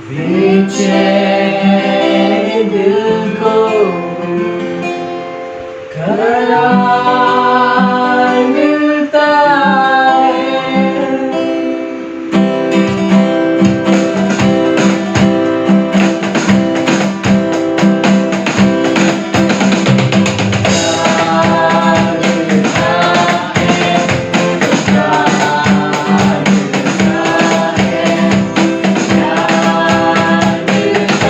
बेचैन दिल को करार मिलता है। प्यार मिलता है, प्यार मिलता है, प्यार मिलता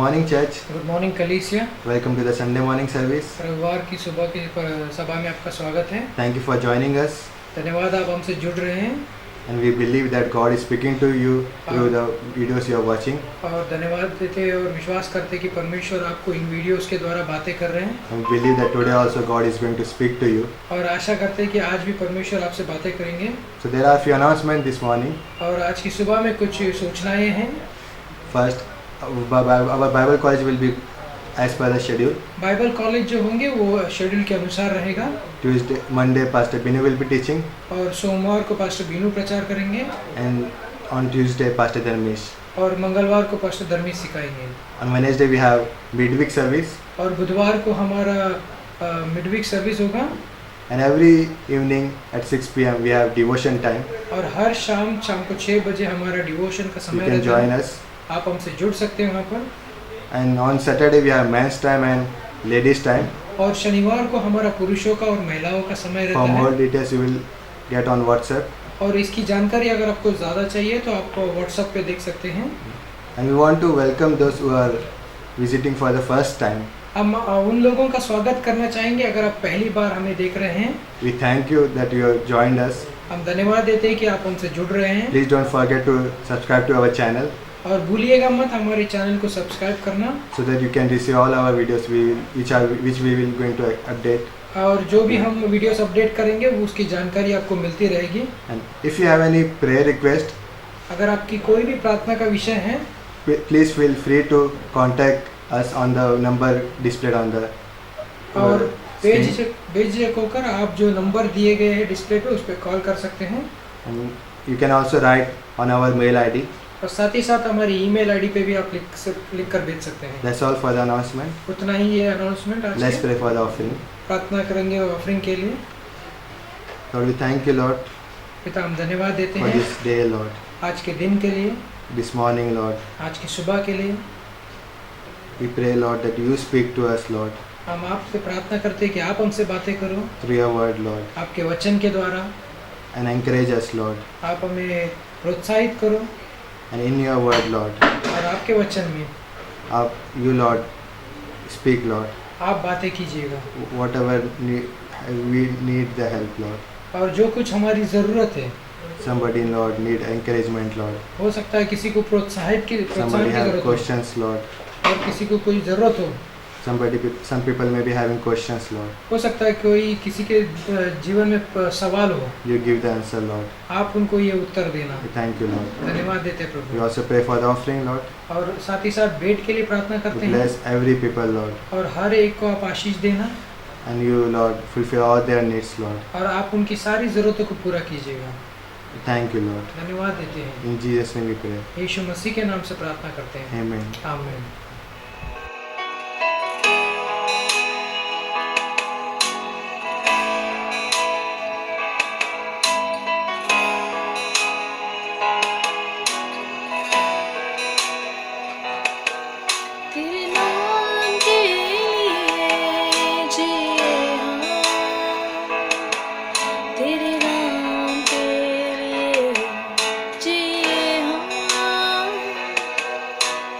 morning, church. गुड मॉर्निंग कलीसिया। Welcome to the Sunday morning service. रविवार की सुबह की सभा में आपका स्वागत है। Thank you for joining us. धन्यवाद आप हमसे जुड़ रहे हैं And we believe that God is speaking to you through the videos you are watching. और धन्यवाद देते हैं और विश्वास करते हैं कि परमेश्वर आपको इन वीडियोस के द्वारा बातें कर रहे हैं And we believe that today also God is going to speak to you. और आशा करते हैं कि आज भी परमेश्वर आपसे बातें करेंगे। So there are a few announcements this morning. और आज की सुबह में कुछ सूचनाएं हैं। First, our Bible college will be as per the schedule. Bible college जो होंगे वो शेड्यूल के अनुसार रहेगा Tuesday, Monday, Pastor Binu will be teaching. और सोमवार को पास्टर बीनू प्रचार करेंगे And on Tuesday, Pastor Dharmesh. और मंगलवार को पास्टर धर्मी सिखाएंगे। On Wednesday, we have midweek service. और बुधवार को हमारा मिडवीक सर्विस होगा And every evening at 6 p.m. we have devotion time. और हर शाम को 6 बजे हमारा डिवोशन का You समय can रहता join है। us. आप हमसे जुड़ सकते हैं वहाँ पर। And on Saturday we have men's time and ladies time. और शनिवार को हमारा पुरुषों का और महिलाओं का समय रहता For more है। details you will get on WhatsApp. और इसकी जानकारी अगर आपको ज़्यादा चाहिए तो आप व्हाट्सएप पे देख सकते हैं। And we want to welcome those who are visiting for the first time. हम उन लोगों का स्वागत करना चाहेंगे अगर आप पहली बार हमें देख रहे हैं। We thank you that you have joined us. हम धन्यवाद देते हैं कि आप हमसे जुड़ रहे हैं। Please don't forget to subscribe to our channel और भूलिएगा मत हमारे चैनल को सब्सक्राइब करना so that you can receive all our videos which we will going to update. और जो भी हम वीडियोस अपडेट करेंगे वो उसकी जानकारी आपको मिलती रहेगी। And if you have any prayer request, अगर आपकी कोई भी प्रार्थना का विषय है please feel free to contact us on the number displayed on the और screen. बेझिझक होकर आप जो नंबर दिए गए हैं डिस्प्ले पे उस पर कॉल कर सकते हैं। And you can also write on our mail ID. और साथ ही साथ हमारी ईमेल आईडी पे भी आप लिख कर भेज सकते हैं। That's all for the announcement. उतना ही ये अनाउंसमेंट आज Let's के। pray for the offering. प्रार्थना करेंगे ऑफरिंग के लिए। Lord, we thank you, Lord, पिता हम धन्यवाद देते for हैं this day, Lord, आज के दिन के लिए, this morning, Lord. आज की सुबह के लिए। We pray, Lord, that you speak to us, Lord, हम आपसे प्रार्थना करते हैं कि आप हमसे बातें करो through your word, Lord, आपके वचन के द्वारा। and encourage us, Lord, आप हमें प्रोत्साहित करो and in your word, Lord, और आपके वचन में you, Lord, speak, Lord, आप बातें कीजिएगा whatever we need the help, Lord. और जो कुछ हमारी ज़रूरत है। Somebody, Lord, need encouragement, Lord. हो सकता है किसी को प्रोत्साहन की Somebody have ज़रूरत हो questions, Lord. और किसी को कोई ज़रूरत हो। Some people may be having questions, Lord. हो सकता है कोई किसी के जीवन में सवाल हो, You give the answer, Lord. आप उनको ये उत्तर देना। We thank you, Lord. धन्यवाद देते हैं We Prabhu. also pray for the offering, Lord. और साथ ही साथ भेंट के लिए प्रार्थना To करते हैं bless every people, Lord. और हर एक को आप आशीष देना And you, Lord, fulfill all their needs, Lord. और आप उनकी सारी ज़रूरतों को पूरा कीजिएगा। Thank you, Lord. धन्यवाद देते हैं। In Jesus' name we pray. यीशु मसीह के नाम से प्रार्थना करते हैं। Amen. आमीन। तेरे नाम के लिए जिए हम, तेरे नाम के लिए जिए हम,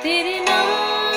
तेरे नाम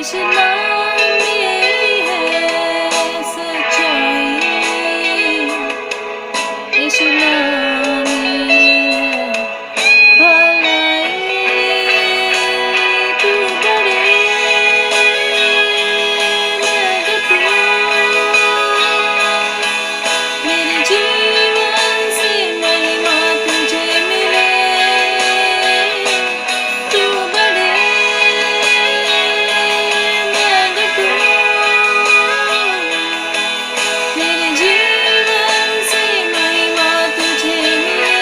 इस नाम में है सच्चाई, इस नाम में है भलाई। तू बड़े मैं घटूं, मेरे जीवन से महिमा तुझे मिले। तू बड़े मैं घटूं, मेरे जीवन से महिमा तुझे मिले।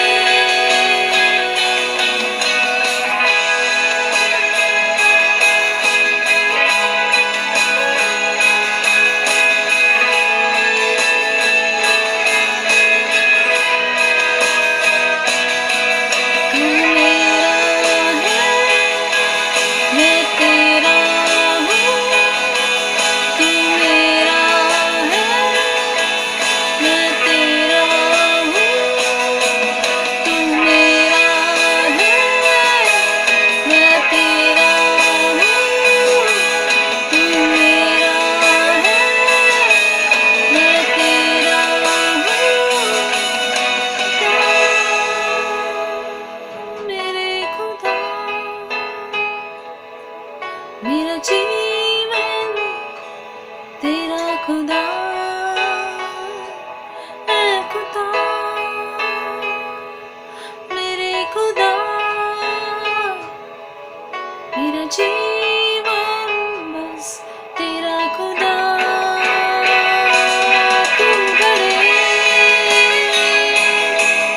तू मेरा है, मैं तेरा हूँ। तू मेरा है, मैं तेरा हूँ। तू मेरा है, मैं तेरा हूँ। तू मेरा है, मैं तेरा हूँ। मेरे खुदा, मेरा जीवन तेरा खुदा है। खुदा, मेरे खुदा, मेरा जीवन बस तेरा खुदा। तू बड़े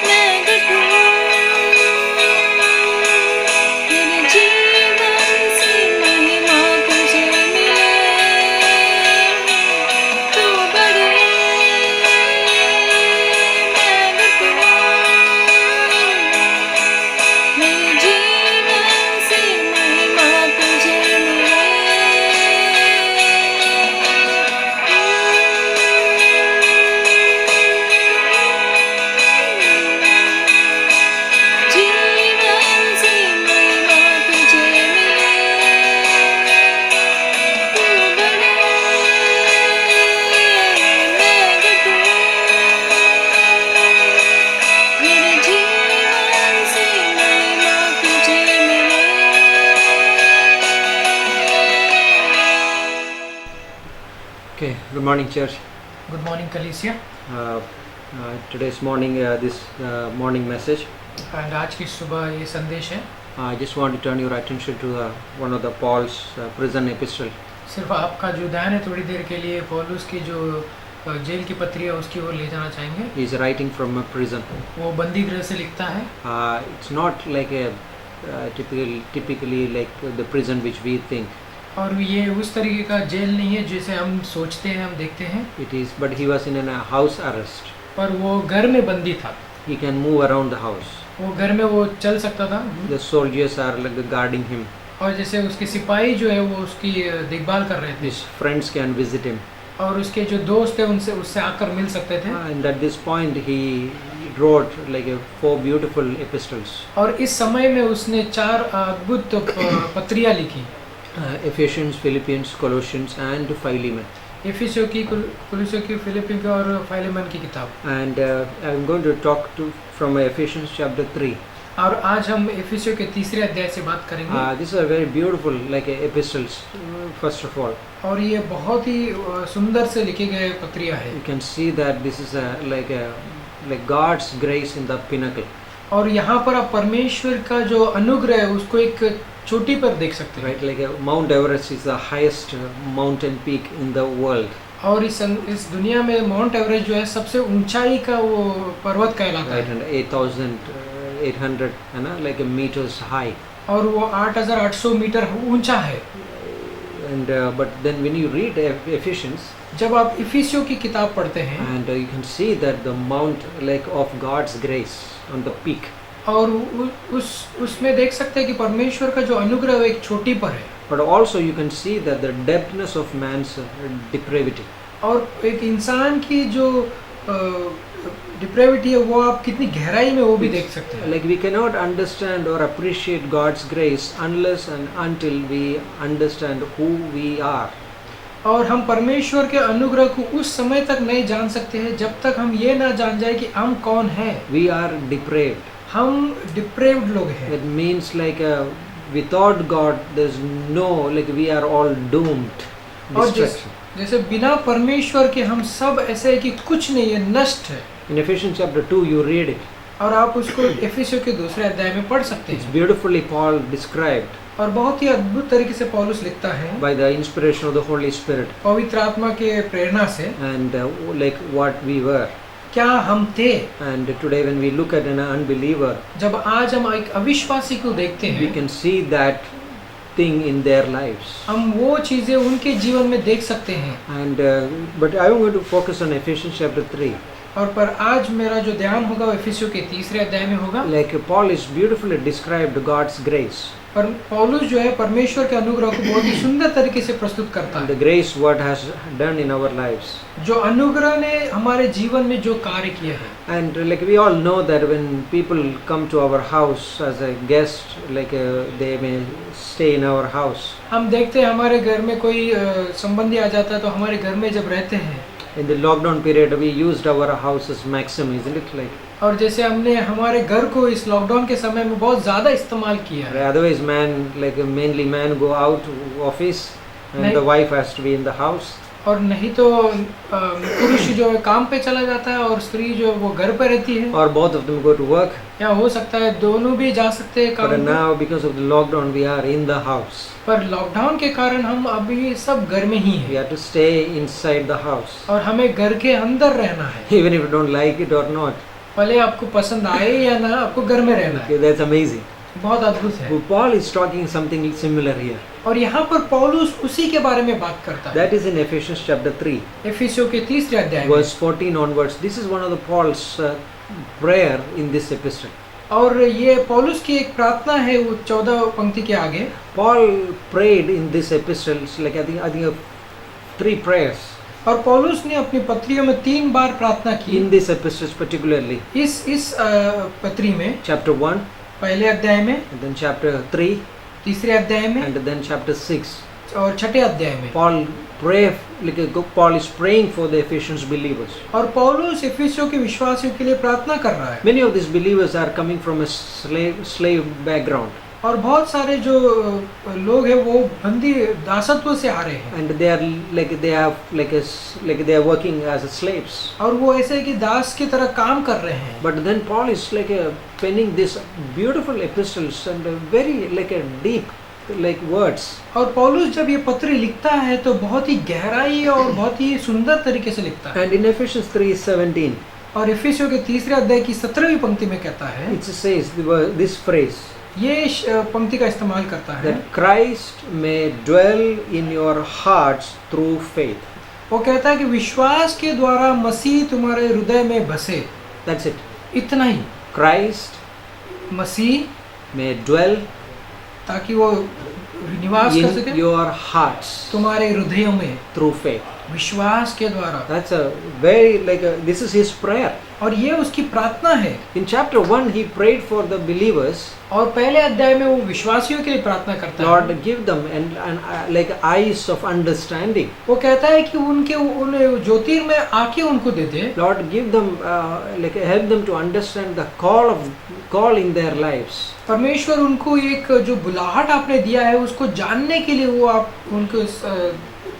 मैं घटूं, मेरे जीवन से महिमा तुझे मिले। तू बड़े मैं घटूं, मेरे जीवन से महिमा तुझे मिले। जीवन से महिमा तुझे मिले। तू बड़े मैं घटूं, मेरे जीवन से महिमा तुझे मिले। Okay, good morning, church. Good morning कलीसिया। Today's morning, this morning message, and आज की सुबह ये संदेश है। I just want to turn your attention to one of the Paul's prison epistle. सिर्फ आपका जो ध्यान है थोड़ी देर के लिए पौलुस की जो जेल की पत्री है उसकी ओर ले जाना चाहेंगे। He's writing from a prison. वो बंदी गृह से लिखता है। It's not like a typically like the prison which we think. और ये उस तरीके का जेल नहीं है जैसे हम सोचते हैं, हम देखते हैं। It is, but he was in a house arrest. पर वो घर में बंदी था। He can move around the house. वो घर में वो चल सकता था। The soldiers are like guarding him. और जैसे उसके सिपाही जो है वो उसकी देखभाल कर रहे थे। His friends can visit him. और उसके जो दोस्त थे उनसे उससे आकर मिल सकते थे। And at this point he wrote like 4 beautiful epistles. और इस समय में उसने 4 अद्भुत पत्रियां लिखी। Ephesians, Philippians, Colossians and Philemon. इफिसियों की, कुलुसियों की, फिलिपी की और फाइलेमन की किताब। And I'm going to talk from Ephesians chapter 3. और आज हम इफिसियों के 3 अध्याय से बात करेंगे। These are very beautiful like epistles. First of all, और ये बहुत ही सुंदर से लिखे गए पत्रियां हैं। you can see that this is like God's grace in the pinnacle. और यहाँ पर आप परमेश्वर का जो अनुग्रह है उसको एक चोटी पर देख सकते हैं। Right, like Mount Everest is the highest mountain peak in the world. और इस दुनिया में माउंट एवरेस्ट जो है सबसे ऊंचाई का वो पर्वत कहलाता Right, है। and 8,800 like meters high. और वो 8,800 मीटर ऊंचा है। And but then when you read Ephesians, जब आप इफिसियों की किताब पढ़ते हैं and you can see that the mount like of God's grace on the peak. और उसमें देख सकते हैं कि परमेश्वर का जो अनुग्रह है एक चोटी पर है। But also you can see that the depthness of man's depravity. और एक इंसान की जो डिप्रेविटी है वो आप कितनी गहराई में वो भी देख सकते हैं। Like we cannot understand or appreciate God's grace unless and until we understand who we are. और हम परमेश्वर के अनुग्रह को उस समय तक नहीं जान सकते हैं जब तक हम ये ना जान जाए कि हम कौन हैं। We are depraved. हम डिप्रेव्ड लोग हैं। That means like without God there's no, like we are all doomed. और Destruction. जैसे बिना परमेश्वर के हम सब ऐसे है कि कुछ नहीं है, नष्ट है। In Ephesians chapter 2 you read it. और आप उसको एफिसियों के दूसरे अध्याय में पढ़ सकते It's हैं। beautifully Paul described और बहुत ही अद्भुत तरीके से पौलुस लिखता है by the inspiration of the Holy Spirit पवित्र आत्मा के प्रेरणा से and like what we were. क्या हम थे। And today when we look at an unbeliever, जब आज हम एक अविश्वासी को देखते we हैं can see that thing in their lives. हम वो चीजें उनके जीवन में देख सकते हैं। And but I am going to focus on Ephesians chapter 3. और पर आज मेरा जो ध्यान होगा वो एफिसियों के तीसरे अध्याय में होगा। Like Paul is beautifully described God's grace. पर पौलुस जो है परमेश्वर के अनुग्रह को बहुत ही सुंदर तरीके से प्रस्तुत करता And है। the grace what has done in our lives. जो अनुग्रह ने हमारे जीवन में जो कार्य किया है। And like we all know that when people come to our house as a guest, like they may stay in our house. हम देखते हैं हमारे घर में कोई संबंधी आ जाता है तो हमारे घर में जब रहते हैं In the lockdown period, we used our house as maximum, isn't it? Like और जैसे हमने हमारे घर को इस लॉकडाउन के समय में बहुत ज़्यादा इस्तेमाल किया है। otherwise, man like mainly man go out to office, and Nahi. the wife has to be in the house. और नहीं तो पुरुष जो है काम पे चला जाता है और स्त्री जो है वो घर पे रहती है। Or both of them go to work. या हो सकता है दोनों भी जा सकते हैं काम But पे। now, because of the lockdown, we are in the house. पर लॉकडाउन के कारण हम अभी सब घर में ही We हैं have to stay inside the house, और हमें घर के अंदर रहना है। even if you don't like it or not. भले आपको पसंद आए या ना, आपको घर में रहना है। Okay, that's amazing. बहुत अद्भुत है। Well, Paul is talking something similar here. और यहाँ पर पौलुस उसी के बारे में बात करता है। That is in Ephesians chapter 3, एफिसियों के तीसरे अध्याय में। verse 14 onwards. This is one of the Paul's prayer in this epistle. और ये पौलुस की एक प्रार्थना है वो 14 पंक्ति के आगे। Paul prayed in this epistle, like I think 3 prayers और पौलुस ने अपनी पत्रियों में 3 बार प्रार्थना की। in this epistle particularly. इस पत्री में Chapter 1, पहले अध्याय में, and then chapter 3, तीसरे अध्याय में and then chapter 6. और छठे अध्याय में। Paul is praying for the Ephesians believers. और पौलुस एफिसियों के विश्वासियों के लिए प्रार्थना कर रहा है। Many of these believers are coming from a slave background, और बहुत सारे जो लोग हैं वो बंदी दासत्व से आ रहे हैं and they are working as slaves. और वो ऐसे कि दास की तरह काम कर रहे हैं। But then Paul is penning these beautiful epistles and very deep words. और पौलुस जब ये पत्र लिखता है तो बहुत ही गहराई और बहुत ही सुंदर तरीके से लिखता है। And in Ephesians 3:17, और एफिसियों के तीसरे अध्याय की 17वीं पंक्ति में कहता है, it says this phrase ये पंक्ति का इस्तेमाल करता है, that Christ may dwell in your hearts through faith. वो कहता है कि विश्वास के द्वारा मसीह तुम्हारे हृदय में बसे। That's it. इतना ही, Christ मसीह may dwell ताकि वो निवास कर in सके your hearts तुम्हारे हृदयों में through faith. विश्वास के द्वारा। That's a very this is his prayer. और ये उसकी प्रार्थना है। In chapter 1 he prayed for the believers. और पहले अध्याय में वो विश्वासियों के लिए प्रार्थना करता Lord, है। give them and eyes of understanding. वो कहता है कि उन ज्योतिर्मय आंखें उनको दे दे। Lord, give them help them to understand the call in their lives. परमेश्वर उनको एक जो बुलाहट आपने दिया है उसको जानने के लिए वो आप उनको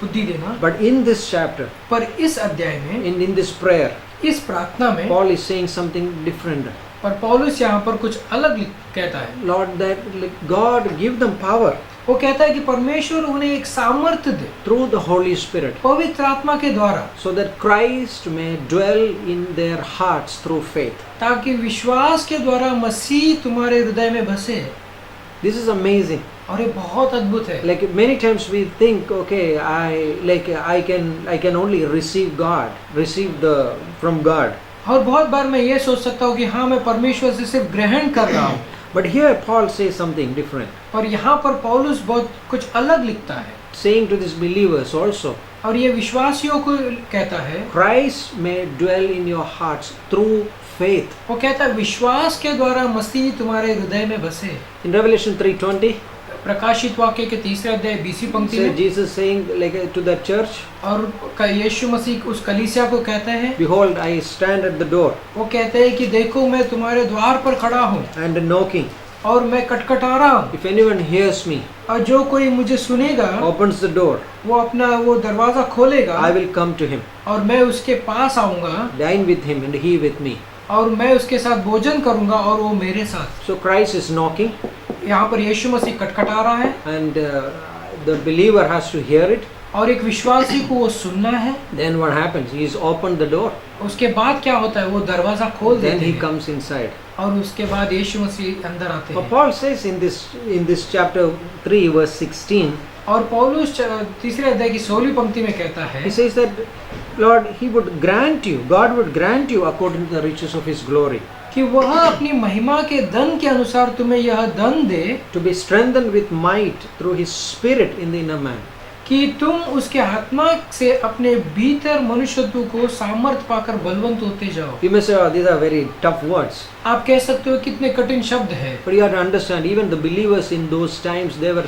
बुद्धि देना। But in this chapter, पर इस अध्याय में, in this prayer, इस प्रार्थना में Paul is saying something different. पर पौलुस यहाँ पर कुछ अलग कहता है। Lord, that God give them power वो कहता है कि परमेश्वर उन्हें एक सामर्थ्य दे through the Holy Spirit, पवित्र आत्मा के द्वारा, so that Christ may dwell in their hearts through faith. ताकि विश्वास के द्वारा मसीह तुम्हारे हृदय में बसे। This is amazing. और ये बहुत अद्भुत है। Like many times we think, okay, I can only receive from God. और बहुत बार मैं ये सोच सकता हूँ कि हाँ मैं परमेश्वर से सिर्फ ग्रहण कर रहा हूँ। But here Paul says something different. पर यहाँ पर पौलुस बहुत कुछ अलग लिखता है। saying to these believers also, और ये विश्वासियों को कहता है, Christ may dwell in your hearts through faith. वो कहता है विश्वास के द्वारा मसीह तुम्हारे हृदय में बसे। In Revelation 3:20, प्रकाशित वाक्य के 3 अध्याय 20 पंक्ति so में, Jesus saying like to the church, और यीशु मसीह उस कलीसिया को कहते हैं, behold, I stand at the door वो कहते हैं कि देखो मैं तुम्हारे द्वार पर खड़ा हूँ and knocking. और मैं खटखटा रहा हूँ, If anyone hears me, और जो कोई मुझे सुनेगा opens the door, वो दरवाजा खोलेगा, I will come to him, और मैं उसके पास आऊंगा, dine with him and he with me. और मैं उसके साथ भोजन करूंगा और वो मेरे साथ। So Christ is knocking यहाँ पर यीशु मसीह खटखटा रहा है, and the believer has to hear it. और एक विश्वासी को वो सुनना है। Then what happens? He's opened the door. उसके बाद क्या होता है, वो दरवाजा खोल Then देते he हैं, comes inside. और उसके बाद यीशु मसीह अंदर आते But हैं। Paul says in this chapter 3 verse 16, और पौलुस 3 अध्याय की 16वीं पंक्ति में कहता है, he says that Lord, he would grant you, God would grant you according to the riches of his glory, कि वह अपनी महिमा के धन के अनुसार तुम्हें यह धन दे to be strengthened with might through his spirit in the inner man. कि तुम उसके आत्मा से अपने भीतर मनुष्यत्व को सामर्थ पाकर बलवंत होते जाओ। You may say, oh, these are very tough words. आप कह सकते हो कितने कठिन शब्द है, But you have to understand, even the believers in those times, they were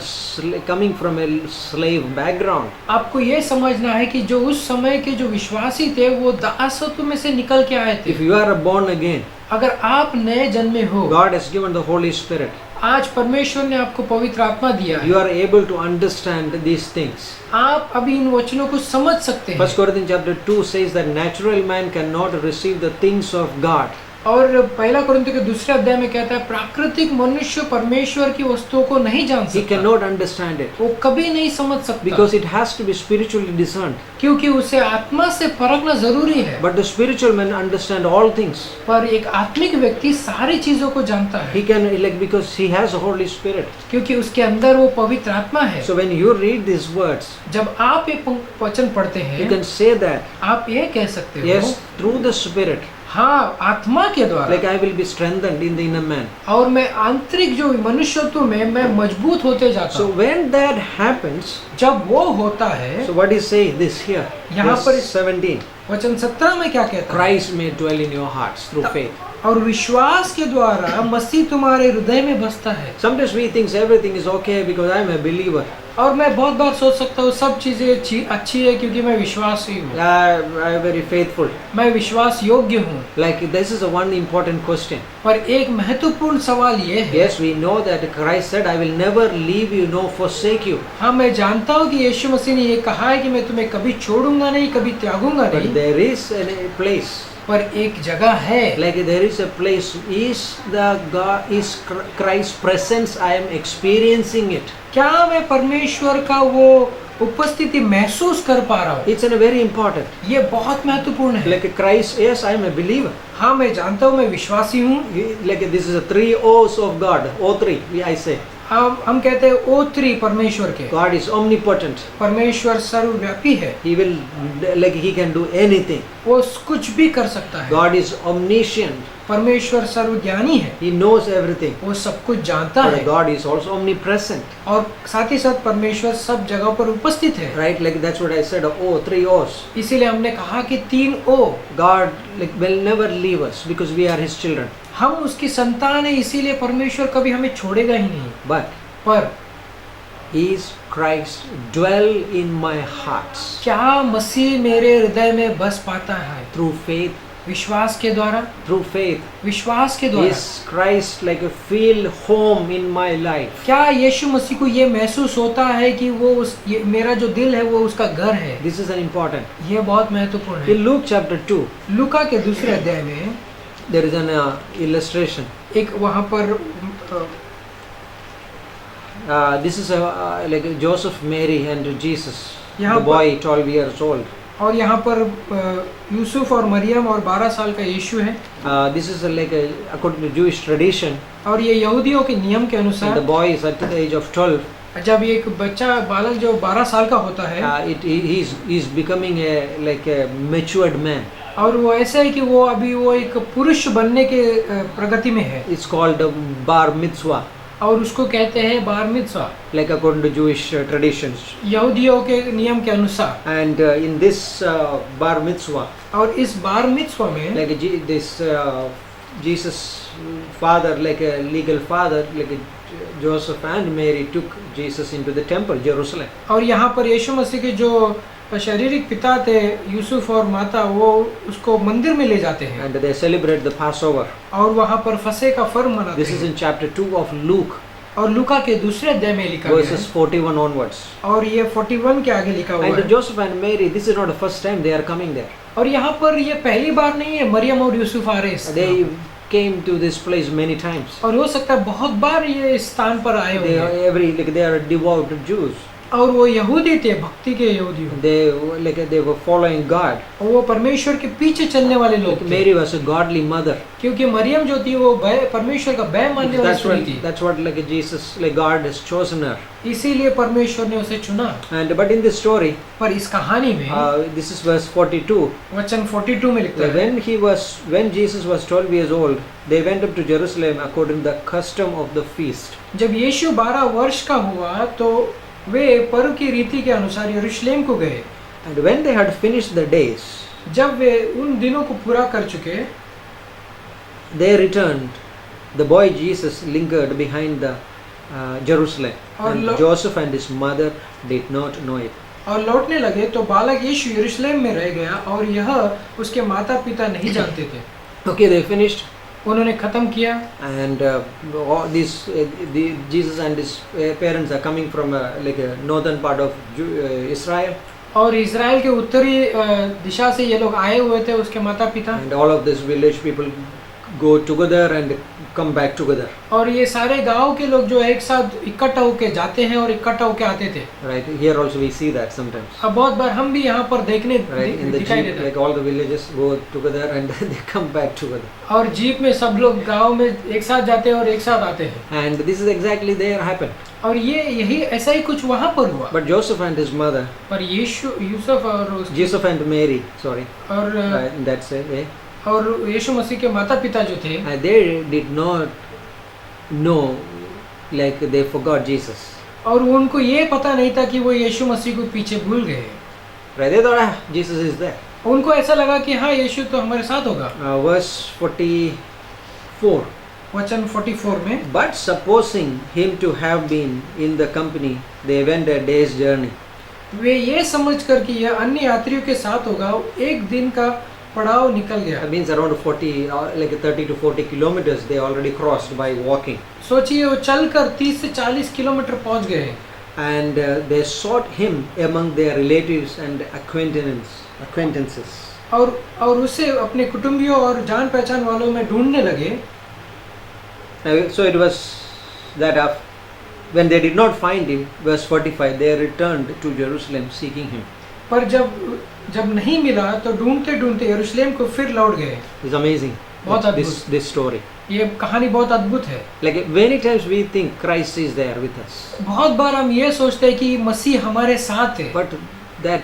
coming from a slave background. आपको ये समझना है कि जो उस समय के जो विश्वासी थे वो दासत्व में से निकल के आए If थे। you are born again, अगर आप नए जन्मे हो, God has given the Holy Spirit. आज परमेश्वर ने आपको पवित्र आत्मा दिया You है, are able to understand these things. आप अभी इन वचनों को समझ सकते हैं। 1 Corinthians chapter 2 says that natural man cannot receive the things of God. और 1 कोरिन्थियों के 2 अध्याय में कहता है प्राकृतिक मनुष्य परमेश्वर की वस्तुओं को नहीं जान He सकता, cannot understand it वो कभी नहीं समझ सकता, because it has to be spiritually discerned. क्योंकि उसे आत्मा से परखना जरूरी है। But the spiritual man understand all things. पर एक आत्मिक व्यक्ति सारी चीजों को जानता है, He can because he has the Holy Spirit. क्योंकि उसके अंदर वो पवित्र आत्मा है। So when you read these words, जब आप ये वचन पढ़ते you हैं, can say that आप ये कह सकते हो, yes, through the Spirit, हाँ आत्मा के द्वारा, like I will be strengthened in the inner man. और मैं आंतरिक जो मनुष्यत्व में मैं मजबूत होते जाता So हूँ। when that happens, जब वो होता है, so what is saying this here? यहाँ Verse पर 17. वचन 17 में क्या कहता है, Christ may dwell in your hearts through faith. और विश्वास के द्वारा मसीह तुम्हारे हृदय में बसता है। Sometimes we think everything is okay because I am a believer. और मैं बहुत बार सोच सकता हूँ सब चीजें अच्छी है क्योंकि मैं विश्वासी हूँ, I am very faithful. मैं विश्वास योग्य हूँ। Like this is a one important question. पर एक महत्वपूर्ण सवाल ये है, Yes, we know that Christ said, I will never leave you nor forsake you. हाँ मैं जानता हूँ कि यीशु मसीह ने ये कहा है कि मैं तुम्हें कभी छोड़ूंगा नहीं, कभी त्यागूंगा But नहीं, there is a place. पर एक जगह है, Like there is a place. Is Christ's presence? I am experiencing it. क्या मैं परमेश्वर का वो उपस्थिति महसूस कर पा रहा हूँ? It's a very important. ये बहुत महत्वपूर्ण है। Like Christ, yes, I am a believer. हाँ मैं जानता हूँ मैं विश्वासी हूँ। Like this is a 3 O's of God. O3, I say. हम कहते हैं O3 परमेश्वर के। God is omnipotent. परमेश्वर सर्वव्यापी है, He will, like he can do anything. वो कुछ भी कर सकता है। God is omniscient. परमेश्वर सर्वज्ञानी है, He knows everything. वो सब कुछ जानता But है, God is also omnipresent. और साथ ही साथ परमेश्वर सब जगह पर उपस्थित है। Right? Like that's what I said. Oh, 3 O's. इसीलिए हमने कहा कि 3 O, God will never leave us because we are His children. हम उसकी संतान है, इसीलिए परमेश्वर कभी हमें छोड़ेगा ही नहीं। But पर is Christ dwell in my hearts क्या मसीह मेरे हृदय में बस पाता है? through faith? विश्वास के द्वारा, Through faith. विश्वास के द्वारा। Is Christ like a feel home in my life? क्या यीशु मसीह को ये महसूस होता है कि वो मेरा जो दिल है वो उसका घर है? This is an important. ये बहुत महत्वपूर्ण है। In Luke chapter 2, लूका के 2 अध्याय में there is an illustration. एक वहाँ पर This is like Joseph, Mary, and Jesus. यहाँ The boy, 12 years old. और यहाँ पर यूसुफ और मरियम और 12 साल का यीशु है। This is like according to Jewish tradition. और ये यहूदियों के नियम के And the अनुसार boy is at the age of 12. जब एक बच्चा बालक जो 12 साल का होता है, He's becoming like a matured man. और वो ऐसा है कि वो अभी वो एक पुरुष बनने के प्रगति में है। It's called bar mitzvah. और उसको कहते हैं बार मित्वा, like according to Jewish traditions. यहूदियों के नियम के अनुसार। And in this bar mitzvah, और इस बार मित्वा में like this Jesus father, like a legal father, like Joseph and Mary took Jesus into the temple, Jerusalem. और यहाँ पर यीशु मसीह के जो शारीरिक पिता थे यूसुफ और माता, वो उसको मंदिर में ले जाते हैं And they celebrate the Passover. और वहाँ पर फसह का पर्व मनाते This is हैं। in chapter 2 of Luke, और लूका के दूसरे अध्याय में लिखा गया verses है 41 onwards. और ये 41 के आगे लिखा हुआ And है। Joseph and Mary, this is not the first time they are coming there. और यहाँ पर ये पहली बार नहीं है मरियम और यूसुफ आ रहे हैं इस They तरह। came to this place many times. और हो सकता है बहुत बार ये इस स्थान पर आए They होंगे। they are devout Jews. और वो यहूदी थे, भक्ति के यहूदी हो। They were following God. और वो परमेश्वर के पीछे चलने वाले लोग थे। Mary was a godly mother. क्योंकि मरियम जो थी वो परमेश्वर का भय मानने वाली स्त्री थी। That's what like Jesus, like God has chosen her. इसीलिए परमेश्वर ने उसे चुना। And but in this story, पर इस कहानी में this is verse 42. वचन 42 में लिखता है, When Jesus was 12 years old, they went up to Jerusalem according to the custom of the feast. जब यीशु 12 वर्ष का हुआ तो वे पर्व की रीति के अनुसार यरूशलेम को गए। And when they had finished the days, जब वे उन दिनों को पूरा कर चुके, they returned. The boy Jesus lingered behind the Jerusalem, and Joseph and his mother did not know it. और लौटने लगे तो बालक यीशु यरूशलेम में रह गया और यह उसके माता पिता नहीं जानते थे। Okay, they finished. उन्होंने खत्म किया And all Jesus and his parents are coming from like a northern part of Israel. और इज़राइल के उत्तरी दिशा से ये लोग आए हुए थे, उसके माता पिता। And all of this village people go together and come back together. और ये सारे गांव के लोग जो एक साथ इकट्ठा होके जाते हैं और इकट्ठा होके आते थे। Right, here also we see that sometimes. अब बहुत बार हम भी यहाँ पर देखने Right, in the दिखाई jeep, देता है। like all the villages go together and they come back together. और जीप में सब लोग गांव में एक साथ जाते हैं और एक साथ आते हैं। And this is exactly there happened. और ये यही ऐसा ही कुछ वहाँ पर हुआ। But Joseph and his mother, पर यूसुफ और Joseph and Mary, sorry, और that's it. और यीशु मसीह के माता पिता जो थे, They did not know, like they forgot Jesus. और उनको ये पता नहीं था कि वो यीशु मसीह को पीछे भूल गए। Right, they thought Jesus is there. उनको ऐसा लगा कि हाँ यीशु तो हमारे साथ होगा। Verse 44. वचन 44 में, But supposing him to have been in the company, they went a day's journey. वे ये समझ कर कि यह अन्य यात्रियों के साथ होगा, एक दिन का पड़ाव निकल गया। That means around 40, like 30 to 40 kilometers they already crossed by walking. सोचिए वो चलकर 30 से 40 किलोमीटर पहुंच गए। And they sought him among their relatives and acquaintances. और उसे अपने कुटुंबियों और जान पहचान वालों में ढूंढने लगे। So it was that when they did not find him, verse 45, they returned to Jerusalem seeking him. पर जब नहीं मिला तो ढूंढते ढूंढते यरूशलेम को फिर लौट गए। It's amazing. बहुत This story. ये कहानी बहुत अद्भुत है। Like many times we think Christ is there with us, बहुत बार हम ये सोचते हैं कि मसीह हमारे साथ है, but that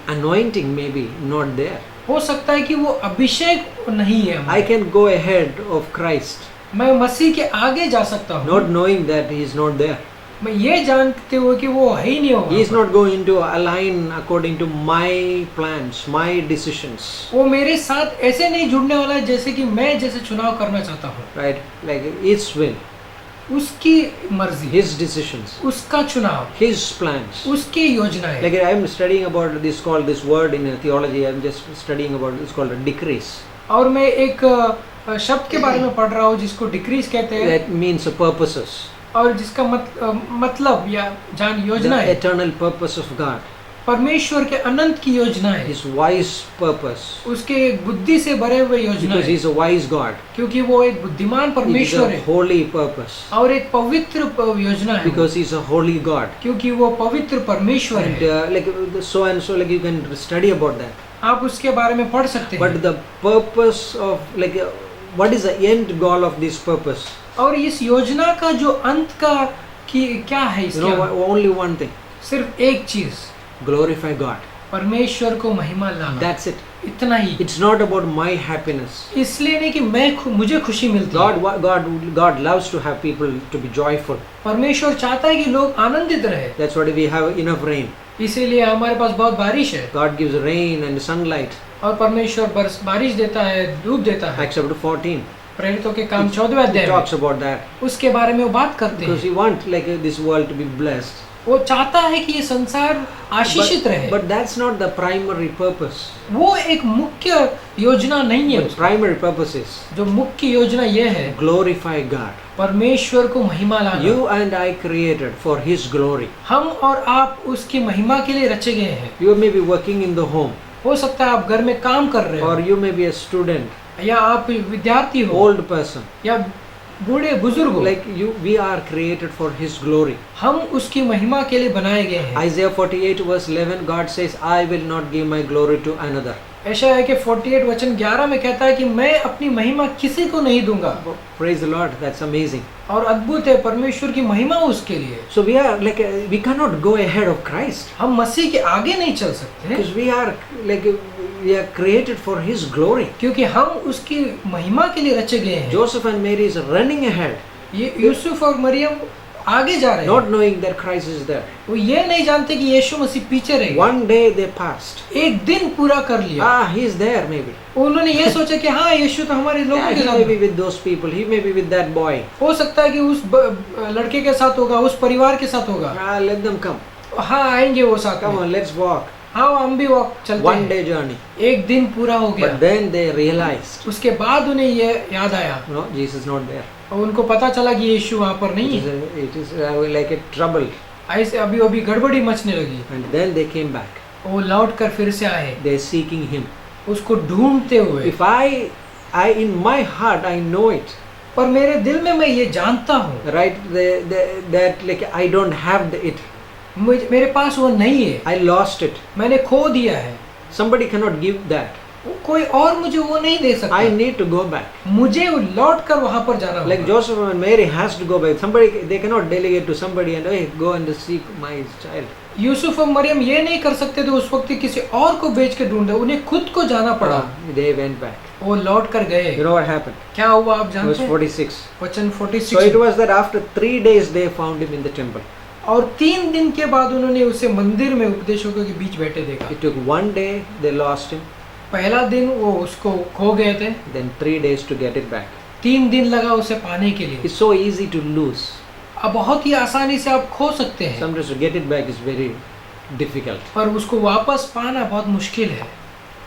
anointing may be not there. हो सकता है कि वो अभिषेक नहीं है I can go ahead of Christ, मैं मसीह के आगे जा सकता हूँ, not knowing that he is not there. मैं ये जानते हुए कि वो है ही नहीं होगा। He is not going to align according to my plans, my decisions. वो मेरे साथ ऐसे नहीं जुड़ने वाला है जैसे कि मैं जैसे चुनाव करना चाहता हूँ। Right, like his will, उसकी मर्जी, his decisions, उसका चुनाव, his plans. उसकी योजनाएं। Like I am studying about this word in theology. I am just studying about it's called a decrease. और मैं एक शब्द के बारे में पढ़ रहा हूँ जिसको डिक्रीज कहते हैं, That means purposes. और जिसका मतलब या योजना The है, eternal purpose of God. परमेश्वर के अनंत की योजना है, His wise purpose. उसके बुद्धि से भरे हुए योजना Because है, he is a wise God. क्योंकि वो एक बुद्धिमान It is परमेश्वर a है holy purpose. और एक पवित्र योजना है, Because he is a holy God. क्योंकि वो पवित्र परमेश्वर And है। like so and so, like you can study about that. आप उसके बारे में पढ़ सकते हैं। But the purpose of like what is the end goal of this purpose? और इस योजना का जो अंत का कि क्या है You इसके know, only one thing: सिर्फ एक चीज, glorify God. परमेश्वर को महिमा लाना, That's it. इतना ही। It's not about my happiness. इसलिए नहीं कि मुझे खुशी मिलती है। God loves to have people to be joyful. परमेश्वर चाहता है कि लोग आनंदित रहे, That's why we have enough rain. इसीलिए हमारे पास बहुत बारिश है। God gives rain and sunlight. और परमेश्वर बारिश देता है, धूप देता है। Acts chapter 14. प्रेरितों के काम 14वें अध्याय He में talks about that. उसके बारे में वो बात करते Because हैं। he wants this world to be blessed. वो चाहता है कि ये संसार आशीषित रहे। But that's not the primary purpose. वो एक मुख्य योजना नहीं है The उसका। primary purpose is जो मुख्य योजना ये है, glorify God. परमेश्वर को महिमा लाना। You and I created for His glory. हम और आप उसकी महिमा के लिए रचे गए हैं। You may be working in the home, हो सकता है आप घर में काम कर रहे or हो, you may be a student, या आप विद्यार्थी हो, old person. या बूढ़े बुजुर्ग हो। Like you, we are created for His glory. हम उसकी महिमा के लिए बनाए गए हैं। Isaiah 48 verse 11, God says, I will not give my glory to another. ऐसा है कि 48 वचन 11 में कहता है कि मैं अपनी महिमा किसी को नहीं दूंगा। Praise the Lord, that's amazing. और अद्भुत है, परमेश्वर की महिमा उसके लिए। So we are like, we cannot go ahead of Christ. हम मसीह के आगे नहीं चल सकते, Because we are created for His glory. क्योंकि हम उसकी महिमा के लिए रचे गए हैं। Joseph and Mary is running ahead, ये यूसुफ और मरियम आगे जा रहे हैं, not knowing that Christ is there. वो ये नहीं जानते कि यीशु मसीह पीछे रह गए। One day they passed. एक दिन पूरा कर लिया। He is there maybe. उन्होंने ये सोचा कि हाँ, यीशु तो हमारे लोगों Yeah, के he साथ may be है। with those people. He may be with that boy. हो सकता है कि उस लड़के के साथ होगा, उस परिवार के साथ होगा। Let them come. हाँ, आएंगे वो साथ Come में। on, let's walk. हाँ, हम भी वॉक चलते One हैं। day journey. एक दिन पूरा हो गया। But then they realized, उसके बाद उन्हें ये याद आया no, Jesus is not there. और उनको पता चला कि यीशु वहाँ पर नहीं है। It is like a trouble. ऐसे अभी अभी गड़बड़ी मचने लगी। And then they came back. वो लौट कर फिर से आए, They're seeking Him. उसको ढूंढते हुए। If I in my heart I know it, पर मेरे दिल में मैं ये जानता हूँ, right? That like I don't have it. मेरे पास वो नहीं है, I lost it. मैंने खो दिया है। Somebody cannot give that. कोई और मुझे वो नहीं दे सकता। I need to go back. मुझे लौट कर वहाँ पर जाना Like होगा। Joseph and Mary has to go back. Somebody, they cannot delegate to somebody and hey, go and seek my child. Yusuf और मरियम ये नहीं कर सकते थे उस वक्त किसी और को बेच के ढूंढे, उन्हें खुद को जाना पड़ा। They went back. वो लौट कर गए। You know what happened? क्या हुआ आप जानते Verse हैं? 46. वचन 46। So it was that after 3 days they found him in the temple. और 3 दिन के बाद उन्होंने उसे मंदिर में उपदेशकों के बीच बैठे देखा। It took 1 day, they lost him. पहला दिन वो उसको खो गए थे, Then 3 days to get it back. 3 दिन लगा उसे पाने के लिए। It's so easy to lose. अब बहुत ही आसानी से आप खो सकते हैं, Sometimes to get it back is very difficult. पर उसको वापस पाना बहुत मुश्किल है।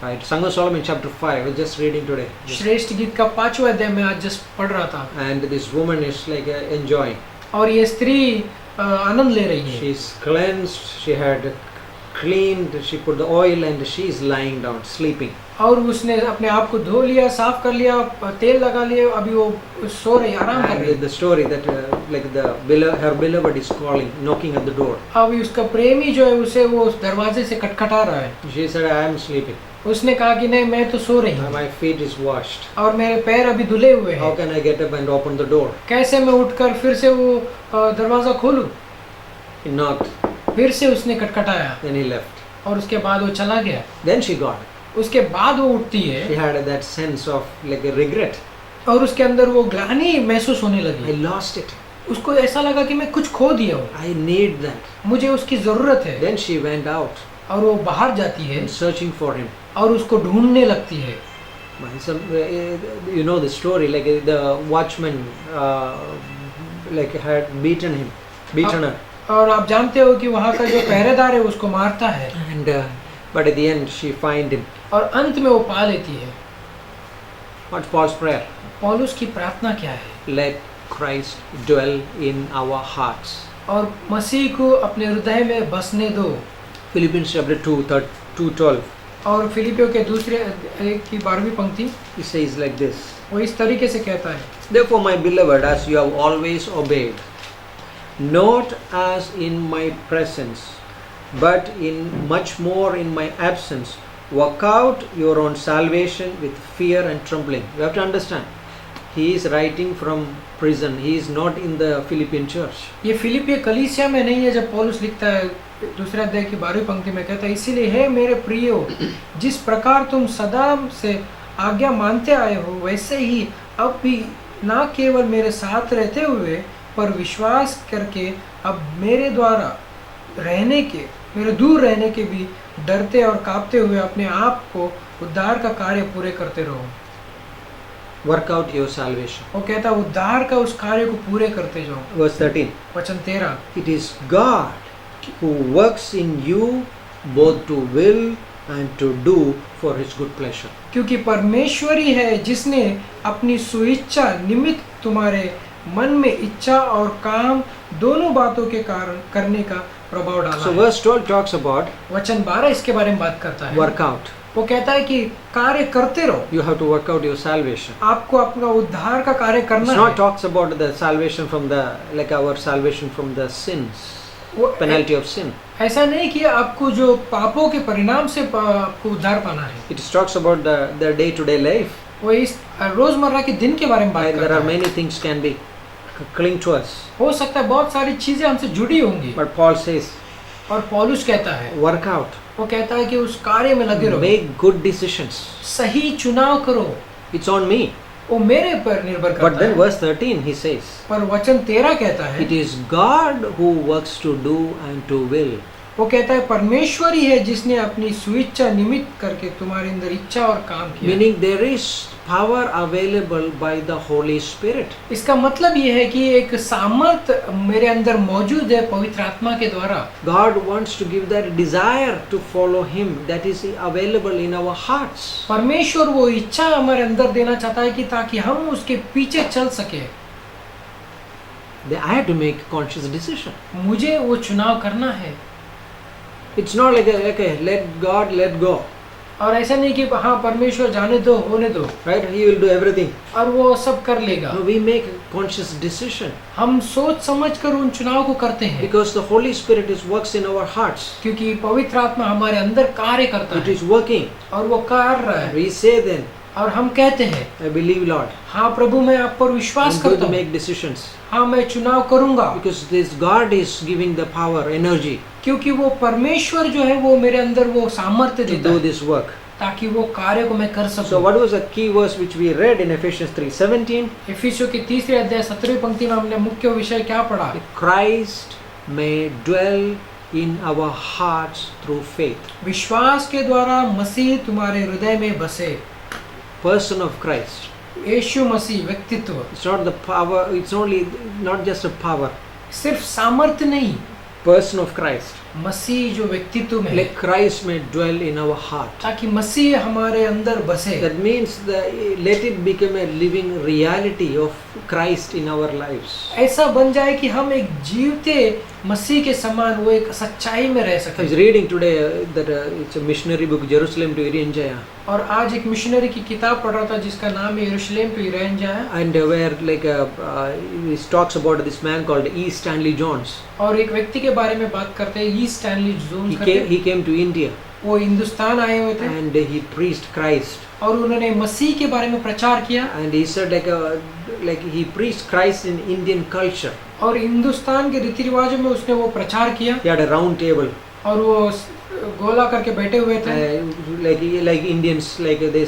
Right? Song of Solomon chapter 5, I was just reading today. श्रेष्ठ गीत का 5वां अध्याय में आज जस्ट पढ़ रहा था, And this woman is like enjoying. और ये स्त्री आनंद ले रही है। She's cleansed, she had cleaned, she put the oil and she is lying down, sleeping. और उसने अपने आप को धो लिया, साफ कर लिया, तेल लगा लिया, अभी वो सो रही, आराम कर रही And the story that her beloved is calling, knocking at the door. अभी उसका प्रेमी जो है उसे वो उस दरवाजे से खटखटा रहा है। She said, I am sleeping. उसने कहा कि नहीं, मैं तो सो रही हूँ My feet is washed. और मेरे पैर अभी धुले हुए How हैं, can I get up and open the door? कैसे मैं उठकर फिर से वो दरवाजा खोलूं? He knocked, फिर से उसने खटखटाया then he left. और उसके बाद वो चला गया। Then she got it. उसके बाद वो उठती She है had that sense of like a regret. और उसके अंदर वो ग्लानि महसूस होने I लगी। lost it. उसको ऐसा लगा कि मैं कुछ खो दिया हूँ, I need that. मुझे उसकी जरूरत है। Then she went out और वो बाहर जाती है and searching for him. और उसको ढूंढने लगती है। You know the story, like the watchman like had beaten her. और आप जानते हो कि वहाँ का जो पहरेदार है उसको मारता है, And but at the end she find him. और अंत में वो पा लेती है। What's Paul's prayer? पौलुस की प्रार्थना क्या है? Let Christ dwell in our hearts. और मसीह को अपने हृदय में बसने दो। Philippians chapter 2:12. और फिलिपियों के दूसरे अध्याय की 12वीं पंक्ति He says like this. वो इस तरीके से कहता है, Therefore, my beloved, as you have always obeyed, not as in my presence, but in much more in my absence, work out your own salvation with fear and trembling. You have to understand. he is writing from prison. He is not in the Philippian church. ये फिलिपिया कलीसिया में नहीं है जब पौलुस लिखता है दूसरे अध्याय की 12वीं पंक्ति में कहता है, इसीलिए हे मेरे प्रियो, जिस प्रकार तुम सदा से आज्ञा मानते आए हो वैसे ही अब भी ना केवल मेरे साथ रहते हुए पर विश्वास करके अब मेरे द्वारा रहने के, मेरे दूर रहने के भी डरते और कांपते हुए अपने आप को उद्धार का कार्य पूरे करते रहो। Work out your salvation. वो कहता है उद्धार का उस कार्य को पूरे करते जाओ। Verse 13. वचन 13, It is God who works in you both to will and to do for his good pleasure. क्योंकि परमेश्वर ही है जिसने अपनी सुइच्छा निमित्त तुम्हारे मन में इच्छा और काम दोनों बातों के कारण करने का प्रभाव डाला So है। verse 12 talks about वचन 12 इसके बारे में बात करता है। workout. वो कहता है कि कार्य करते रहो, You have to work out your salvation. आपको अपना उद्धार का कार्य It's करना not है। talks about the salvation from the, like our salvation from the sins, वो penalty of sin. ऐसा नहीं कि आपको जो पापों के परिणाम से आपको उद्धार पाना है। It talks about the day-to-day life. वो इस रोजमर्रा के दिन के बारे में बात And there करता are है। many things can be cling to us. हो सकता है बहुत सारी चीजें हमसे जुड़ी होंगी, But Paul says, और पौलुस कहता है, work out, वो कहता है कि उस कार्य में लगे रहो, make good decisions. सही चुनाव करो। It's on me. वो मेरे पर निर्भर But करता then है। verse 13 he says, पर वचन 13 कहता है, it is God who works to do and to will. वो कहता है परमेश्वर ही है जिसने अपनी स्वेच्छा निमित्त करके तुम्हारे अंदर इच्छा और काम किया। Meaning there is power available by the Holy Spirit. इसका मतलब ये है कि एक सामर्थ मेरे अंदर मौजूद है पवित्र आत्मा के द्वारा। God wants to give that desire to follow Him that is available in our hearts. परमेश्वर वो इच्छा हमारे अंदर देना चाहता है कि ताकि हम उसके पीछे चल सके। I have to make a conscious decision. मुझे वो चुनाव करना है। It's not like okay, let God let go, और ऐसा नहीं कि हाँ परमेश्वर जाने दो, होने दो, right? He will do everything. और वो सब कर लेगा। No, we make a conscious decision हम सोच समझ कर उन चुनाव को करते हैं, because the Holy Spirit is works in our hearts. क्योंकि पवित्र आत्मा हमारे अंदर कार्य करता It है is working. और वो कर रहा है। We say then, और हम कहते हैं, I believe Lord. हाँ प्रभु मैं आप पर विश्वास I'm going करता to हूँ, make decisions हाँ मैं चुनाव करूँगा, because this God is giving the power, energy क्योंकि वो परमेश्वर जो है वो मेरे अंदर वो सामर्थ्य to देता do है this work. ताकि वो कार्य को मैं कर So सकूं। what was the key verse which we read in Ephesians 3:17? इफिसियों की 3 अध्याय 17वीं पंक्ति में हमने मुख्य विषय क्या पढ़ा? Christ may dwell in our hearts through faith. विश्वास के द्वारा मसीह तुम्हारे हृदय में बसे। Person of Christ. यीशु मसीह व्यक्तित्व, It's not the power. It's only not just a power. सिर्फ सामर्थ्य नहीं, Person of Christ. मसीह जो व्यक्तित्व में है, Let Christ may dwell in our heart. ताकि मसीह हमारे अंदर बसे। That means let it become a living reality of Christ in our lives. ऐसा बन जाए कि हम एक जीवते मसीह के समान वो एक सच्चाई में रह I was सके। reading today that it's a missionary book, Jerusalem to Irian और आज एक मिशनरी की किताब पढ़ रहा था जिसका नाम है यरूशलेम टू इरेंजा है, and where like he talks about this man called E. Stanley Jones. और एक व्यक्ति के बारे में बात करते हैं ई स्टैनली जोन्स करके। He came to India वो हिंदुस्तान आए हुए थे and he preached Christ. और उन्होंने मसीह के बारे में प्रचार किया, And he said like he preached Christ in Indian culture. और हिंदुस्तान के रीति रिवाजों में उसने वो प्रचार किया, He had a round table, और वो गोला करके बैठे हुए थे, like Indians, like they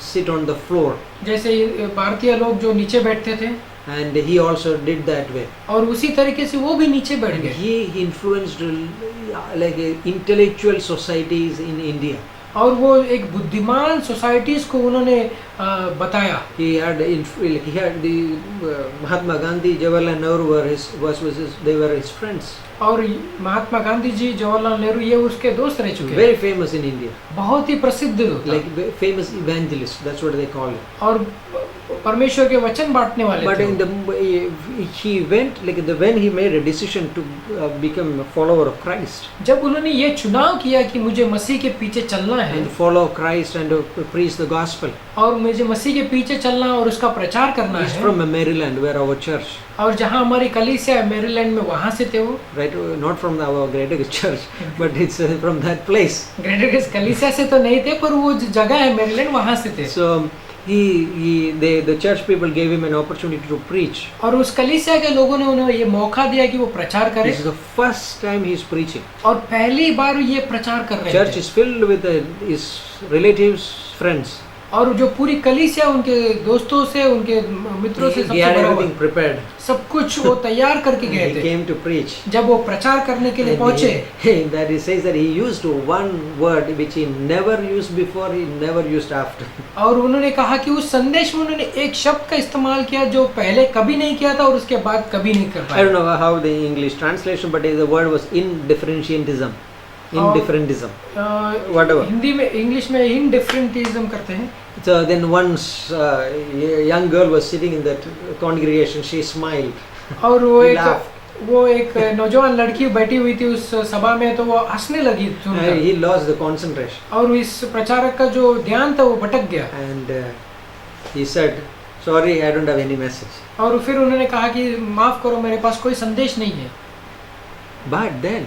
sit on the floor. जैसे भारतीय लोग जो नीचे बैठते थे, And he also did that way. और उसी तरीके से वो भी नीचे बैठ And गए। he influenced like intellectual societies in India. और वो एक बुद्धिमान सोसाइटीज को उन्होंने बताया। He had the Mahatma Gandhi, Jawaharlal Nehru they were his friends. और महात्मा गांधी जी, जवाहरलाल नेहरू ये उसके दोस्त रह चुके हैं, Very famous in India. बहुत ही प्रसिद्ध था। Like famous evangelist, that's what they call it. और परमेश्वर के वचन बांटने वाले But थे। in he went when he made a decision to become a follower of Christ जब उन्होंने ये चुनाव किया कि मुझे मसीह के पीछे चलना है and follow Christ and preach the gospel. और मुझे मसीह के पीछे चलना और उसका प्रचार करना He's है, from Maryland, where our church, और जहाँ हमारी कलीसिया है मैरीलैंड में, वहाँ से थे वो। right? Not from our greater church, but it's from that place. Greater कलीसिया से तो नहीं थे, पर वो जो जगह है मैरीलैंड, वहाँ से थे। So The church people gave him an opportunity to preach. और उस कलीसिया के लोगों ने उन्हें ये मौका दिया कि वो प्रचार करे, This is the first time he is preaching. और पहली बार ये प्रचार कर रहे Church थे। is filled with his relatives, friends. और जो पूरी कलीसिया उनके दोस्तों से, उनके मित्रों से He सबसे had भरा हुआ, everything prepared. सब कुछ वो तैयार करके गए He थे। came to preach. जब वो प्रचार करने के लिए And पहुंचे, that he says that he used one word which he never used before, he never used after. और उन्होंने कहा कि उस संदेश में उन्होंने एक शब्द का इस्तेमाल किया जो पहले कभी नहीं किया था और उसके बाद कभी नहीं कर I पाया। don't know how the English translation, but the word was indifferentiatism. Indifferentism. Whatever. Hindi में, इंग्लिश में इनडिफरेंटिज्म करते हैं। So then once a young girl was sitting in that congregation, she smiled. और Laugh. वो एक नौजवान लड़की बैठी हुई थी उस सभा में, तो वो हंसने लगी सुनकर। He lost the concentration. और इस प्रचारक का जो ध्यान था वो भटक गया। And he said, sorry, I don't have any message. और फिर उन्होंने कहा कि माफ करो, मेरे पास कोई संदेश नहीं है। But then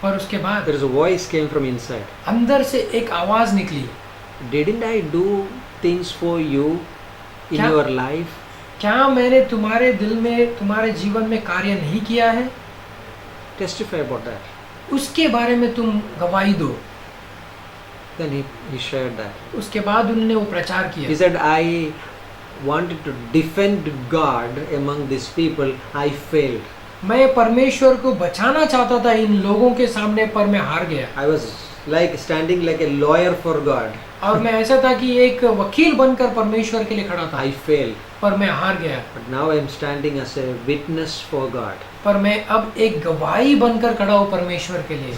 और उसके बाद there is a voice came from inside. अंदर से एक आवाज निकली, Didn't I do things for you in क्या? your life? क्या मैंने तुम्हारे दिल में, तुम्हारे जीवन में कार्य नहीं किया है? Testify about that. उसके बारे में तुम गवाही दो। Then he shared that. उसके बाद उन्होंने वो प्रचार He किया। said, I wanted to defend God among these people. I failed. मैं परमेश्वर को बचाना चाहता था इन लोगों के सामने, पर मैं हार गया। I was like standing like a lawyer for God. और मैं ऐसा था कि एक वकील बनकर परमेश्वर के लिए खड़ा था, I failed. पर मैं हार गया। But now I am standing as a witness for God. पर मैं अब एक गवाही बनकर खड़ा हूँ परमेश्वर के लिए।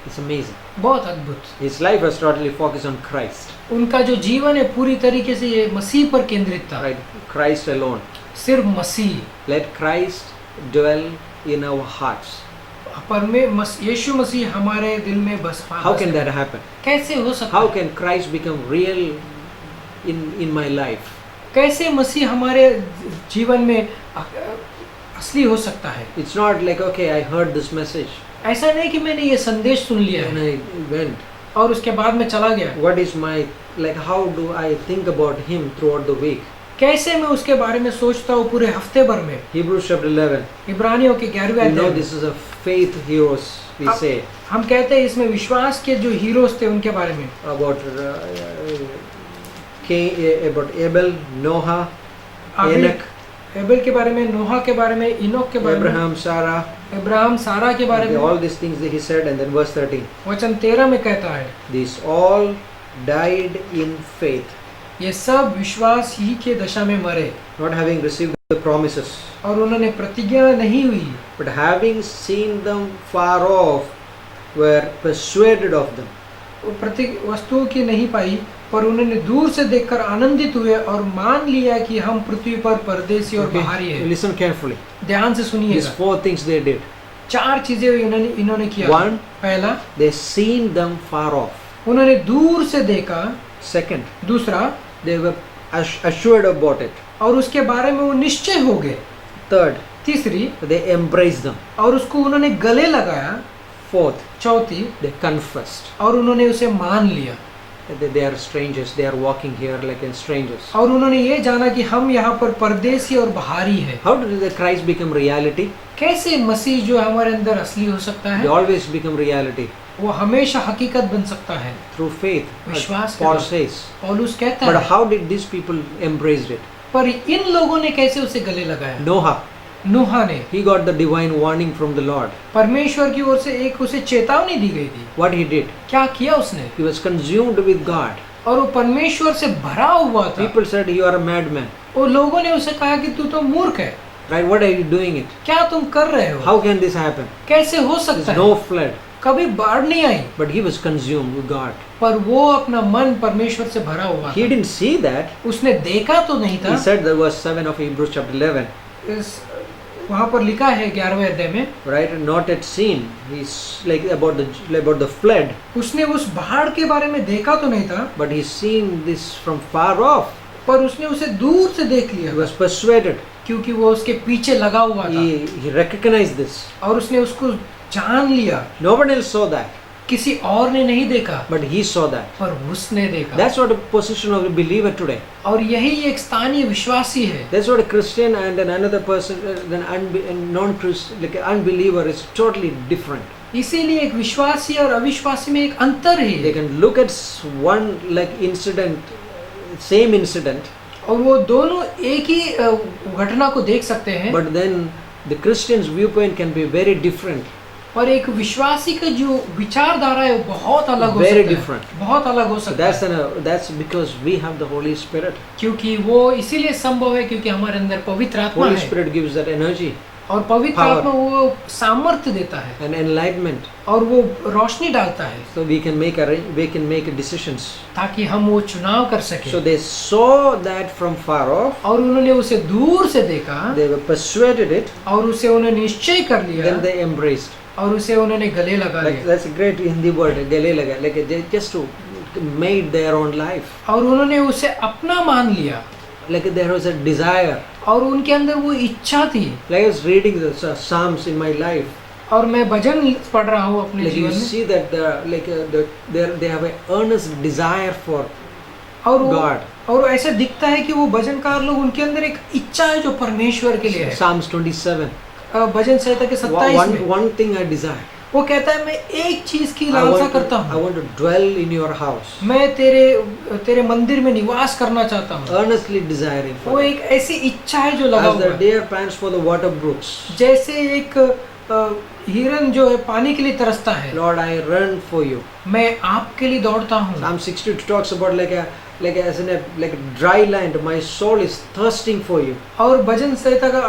It's amazing. बहुत अद्भुत। His life was totally focused on Christ. उनका जो जीवन है पूरी तरीके से ये मसीह पर केंद्रित था। Right? Christ alone. सिर्फ मसीह। Let Christ dwell in our hearts. यीशु मसीह हमारे दिल में बस। How can that happen? कैसे हो सकता How है? can Christ become real in my life? कैसे मसीह हमारे जीवन में असली हो सकता है? It's not like, okay, I heard this message ऐसा नहीं कि मैंने ये संदेश सुन लिया and है I went. और उसके बाद मैं चला गया। What is my, like, how do I think about him throughout the week? कैसे मैं उसके बारे में सोचता हूँ पूरे हफ्ते भर में। Hebrews chapter 11. इब्रानियों के 11वें You know, अध्याय this is a faith heroes, we अब- say, हम कहते हैं इसमें विश्वास के जो हीरोज थे उनके बारे में। about about Abel, Noah, Abel- Enoch, Abel के बारे में, नोहा के बारे में, इनोक के बारे में, Abraham, Sarah. अब्राहम, सारा के बारे में। All these things that he said, and then verse 13. वचन 13 में कहता है, These all died in faith, ये सब विश्वास ही के दशा में मरे, not having received the promises, और उन्होंने प्रतिज्ञा नहीं हुई, but having seen them far off, were persuaded of them. वो वस्तुओं की नहीं पाई, पर उन्होंने दूर से देखकर आनंदित हुए और मान लिया कि हम पृथ्वी पर परदेसी और बाहरी Okay, हैं। listen carefully. ध्यान से These सुनिएगा। 4 things they did. 4 चीजें इन्होंने किया। One, पहला, they seen them far off. उन्होंने दूर से देखा। Second, दूसरा, they were assured about it. और उसके बारे में वो निश्चय हो गए। Third, तीसरी, they embraced them. और उसको उन्होंने गले लगाया। Fourth, चौथी, they confessed और उन्होंने उसे मान लिया, that they are strangers. They are walking here like strangers. और उन्होंने ये जाना कि हम यहाँ पर परदेसी और बाहरी हैं। How did the Christ become reality? कैसे मसीह जो हमारे अंदर असली हो सकता They है? always become reality वो हमेशा हकीकत बन सकता है through faith, as विश्वास के Paul द्वारा। says. पौलुस कहता But है, how did these people embrace it? पर इन लोगों ने कैसे उसे गले लगाया? Noah, नूहा ने, he got the divine warning from the Lord. परमेश्वर की ओर से एक उसे चेतावनी दी गई थी। What he did? क्या किया उसने? He was consumed with God. और वो परमेश्वर से भरा हुआ था। People said, you are a madman. और लोगों ने उसे कहा कि तू तो मूर्ख है, Right? What are you doing it? क्या तुम कर रहे हो? How can this happen? कैसे हो There's सकता है? no flood. कभी बाढ़ नहीं आई, But he was consumed with God. पर वो अपना मन परमेश्वर से भरा हुआ He था। didn't see that. उसने देखा तो नहीं He था। said the verse 7 of Hebrews chapter 11. वहाँ पर लिखा है 11वें अध्याय में, Right? Not yet seen. He's like about the flood. उसने उस बाढ़ के बारे में देखा तो नहीं था, But he's seen this from far off. पर उसने उसे दूर से देख लिया, He was persuaded. क्योंकि वो उसके पीछे लगा हुआ था He recognized this. और उसने उसको जान लिया। No one else saw that. किसी और ने नहीं देखा, but he saw that. पर उसने देखा। That's what a position of a believer today. और यही एक स्थानीय विश्वासी है। That's what a Christian and then another person, non-Christian, like an unbeliever, is totally different. इसीलिए एक विश्वासी और अविश्वासी में एक अंतर They है। can look at one like incident, same incident, और वो दोनों एक ही घटना को देख सकते हैं, but then the Christian's viewpoint can be very different. और एक विश्वासी का जो विचारधारा है वो बहुत अलग हो Very सकता है, different. बहुत अलग हो So सकता है। that's because we have the Holy Spirit. क्योंकि वो इसीलिए संभव है क्योंकि हमारे अंदर पवित्र आत्मा Holy है, Spirit gives that energy और पवित्र Power. आत्मा वो सामर्थ्य देता है and enlightenment, और वो रोशनी डालता है so we can make decisions. ताकि हम वो चुनाव कर So सके। they saw that from far off. और उन्होंने उसे दूर से देखा They were persuaded it. और उसे उन्होंने निश्चय कर लिया Then they embraced. और उसे उन्होंने गले लगा Like लिया that's a great Hindi word, gale laga. Like they just made their own life. और उन्होंने उसे अपना मान लिया Like there was a desire. और उनके अंदर वो इच्छा थी। Like I was reading the Psalms in my life. और मैं भजन पढ़ रहा हूँ अपने Like you जीवन में, see that they have an earnest desire for और वो God. और ऐसा दिखता है कि वो भजनकार लोग उनके अंदर एक इच्छा है जो परमेश्वर के लिए है। Psalms 27. भजन संहिता के 27 में One thing I desire. वो कहता है मैं एक चीज की I लालसा want करता to, I हूँ, want to dwell in your house. मैं तेरे मंदिर में निवास करना चाहता हूँ। Earnestly desiring वो for it. एक ऐसी इच्छा है जो लगा As हुआ the है, deer pants for the water brooks. जैसे एक हिरन जो है पानी के लिए तरसता है, Lord, I run for you. मैं आपके लिए दौड़ता हूँ। Psalm 62 talks about like a dry land. My soul is thirsting for you. और भजन संहिता का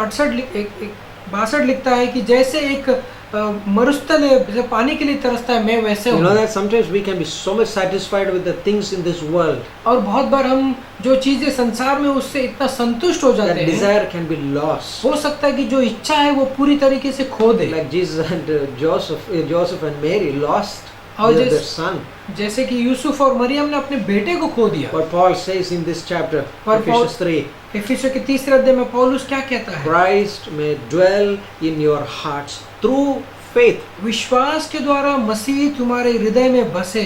62 लिखता है कि जैसे एक मरुस्थल है जैसे पानी के लिए तरसता है, मैं वैसे You हूँ। know that sometimes we can be so much satisfied with the things in this world और बहुत बार हम जो चीजें संसार में उससे इतना संतुष्ट हो that जाते हैं, desire can be lost. हो सकता है कि जो इच्छा है वो पूरी तरीके से खो दे। Like Jesus and Joseph and Mary lost और their जैसे son. जैसे कि यूसुफ और मरियम ने अपने बेटे को खो दिया। What Paul says in this chapter, But Ephesians 3, इफिसियों के 3 अध्याय में पौलुस क्या कहता है? Christ may dwell in your hearts through faith. विश्वास के द्वारा मसीह तुम्हारे हृदय में बसे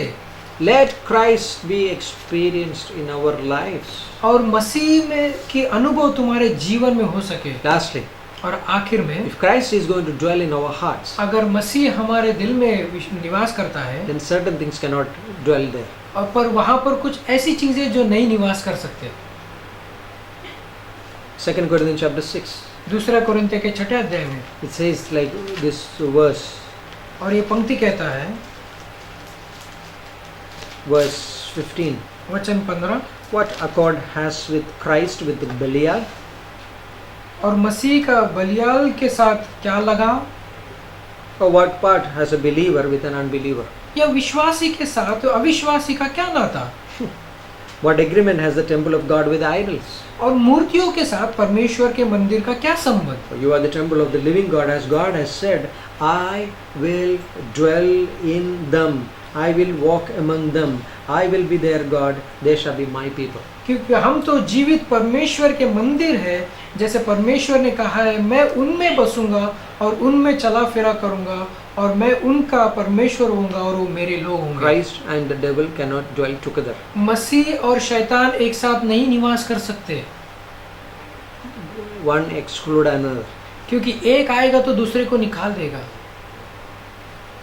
Let Christ be experienced in our lives. और मसीह में की अनुभव तुम्हारे जीवन में हो सके। Lastly, और आखिर में if Christ is going to dwell in our hearts, अगर मसीह हमारे दिल में निवास करता है, then certain things cannot dwell there. और पर वहाँ पर कुछ ऐसी चीजें जो नहीं निवास कर सकते। 2 Corinthians chapter 6, दूसरा कोरिन्थियों के 6 अध्याय में it says like this verse, और ये पंक्ति कहता है verse 15. वचन 15, What accord has with Christ with Belial? और मसीह का बलियाल के साथ क्या लगा, Or what part has a believer with an unbeliever? या विश्वासी के साथ अविश्वासी का क्या नाता, What agreement has the temple of God with idols? और मूर्तियों के साथ परमेश्वर के मंदिर का क्या संबंध। For you are the temple of the living God, as God has said, I will dwell in them. I will walk among them. I will be their God. They shall be my people. क्योंकि हम तो जीवित परमेश्वर के मंदिर है, जैसे परमेश्वर ने कहा है मैं उनमें बसूंगा और उनमें चला फिरा करूंगा और मैं उनका परमेश्वर होऊंगा और वो मेरे लोग होंगे। Christ and the devil cannot dwell together. मसीह और शैतान एक साथ नहीं निवास कर सकते, One exclude another. क्योंकि एक आएगा तो दूसरे को निकाल देगा।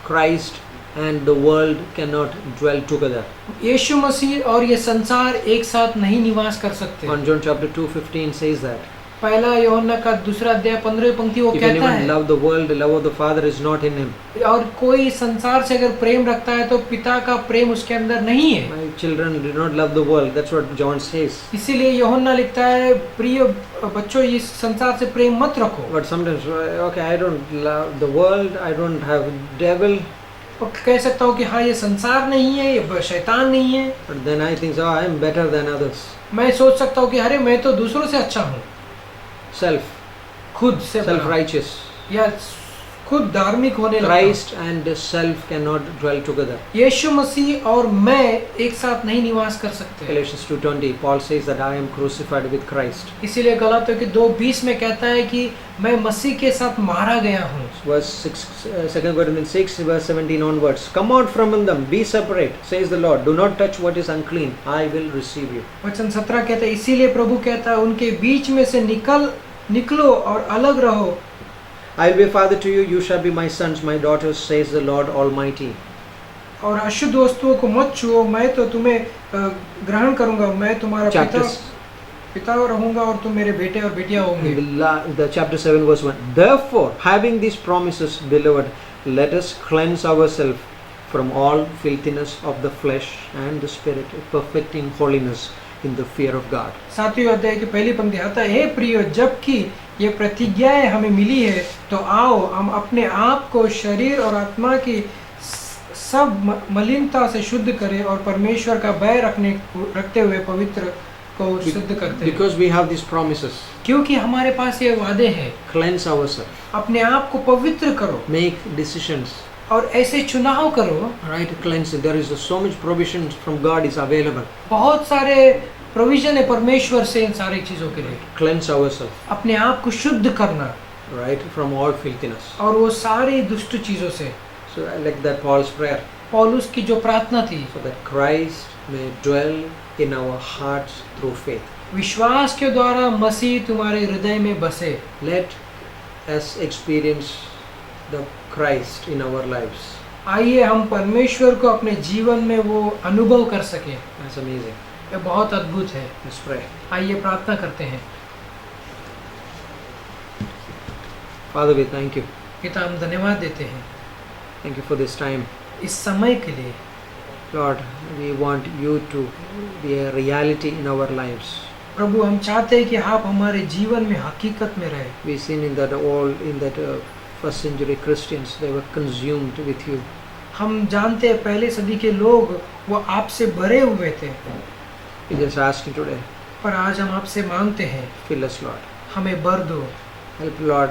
Christ and the world cannot dwell together. यीशु मसीह और ये संसार एक साथ नहीं निवास कर सकते। 1 John chapter 2:15 says that. पहला यूहन्ना का 2 अध्याय 15 पंक्ति वो If कहता anyone है, love the world, the love of the Father is not in him. और कोई संसार से अगर प्रेम रखता है तो पिता का प्रेम उसके अंदर नहीं है। My children do not love the world. That's what John says. इसीलिए यूहन्ना लिखता है प्रिय बच्चों इस संसार से प्रेम मत रखो। But sometimes, okay, I don't love the world. I don't have devil. और कह सकता हूँ कि हाँ ये संसार नहीं है, ये शैतान नहीं है। But then I think, oh, I am better than others. मैं सोच सकता हूँ कि अरे मैं तो दूसरों से अच्छा हूँ, Self, खुद से बड़ा। self-righteous. या खुद धार्मिक होने लगा। Christ and self cannot dwell together. यीशु मसीह और मैं एक साथ नहीं निवास कर सकते। Galatians 2:20, Paul says that I am crucified with Christ. इसीलिए गलातियों के 2:20 में कहता है कि मैं मसीह के साथ मारा गया हूँ। Verse 6, 2 Corinthians 6, verse 17 onwards. Come out from among them, be separate, says the Lord. Do not touch what is unclean, I will receive you. वचन 17 कहता है, इसीलिए प्रभु कहता है उनके बीच में से निकलो और अलग रहो। I will be a father to you, you shall be my sons, my daughters, says the Lord Almighty. और अशुद्ध वस्तुओं को मत छुओ, मैं तो तुम्हें ग्रहण करूंगा, मैं तुम्हारा पिता रहूंगा और तुम मेरे बेटे और बेटियां होंगे। The chapter 7 verse 1. Therefore, having these promises, beloved, let us cleanse ourselves from all filthiness of the flesh and the spirit, perfecting holiness in the fear of God. 7वें अध्याय की पहली पंक्ति आता है, हे प्रियो, जबकि ये प्रतिज्ञाएं हमें मिली है तो आओ हम अपने आप को शरीर और आत्मा की सब मलिनता से शुद्ध करें और परमेश्वर का भय रखते हुए पवित्र को शुद्ध करते हैं। Because we have these promises. क्योंकि हमारे पास ये वादे हैं। Cleanse ourselves. अपने आप को पवित्र करो। Make decisions. और ऐसे चुनाव करो। Right, cleanse. There is so much provision from God is available. बहुत सारे प्रोविजन है परमेश्वर से इन सारी चीजों के लिए। Cleanse ourselves. अपने आप को शुद्ध करना। Right, from all filthiness. और वो सारी दुष्ट चीजों से। So I like that Paul's prayer. पौलुस की जो प्रार्थना थी। So that Christ may dwell in our hearts through faith. विश्वास के द्वारा मसीह तुम्हारे हृदय में बसे। Let us experience the Christ in our lives. आइए हम परमेश्वर को अपने जीवन में वो अनुभव कर सकें। That's amazing. ये बहुत अद्भुत है। Let's pray. आइए प्रार्थना करते हैं। Father, we thank you. पिता, हम धन्यवाद देते हैं Thank you for this time. इस समय के लिए। Lord, we want you to be a reality in our lives. प्रभु, हम चाहते हैं कि आप हमारे जीवन में हकीकत में रहे। We seen in that first century Christians, they were consumed with you. हम जानते हैं पहले सदी के लोग वो आपसे भरे हुए थे। We just ask you today, पर आज हम आपसे मांगते हैं, fill us, Lord. हमें भर दो। Help, Lord.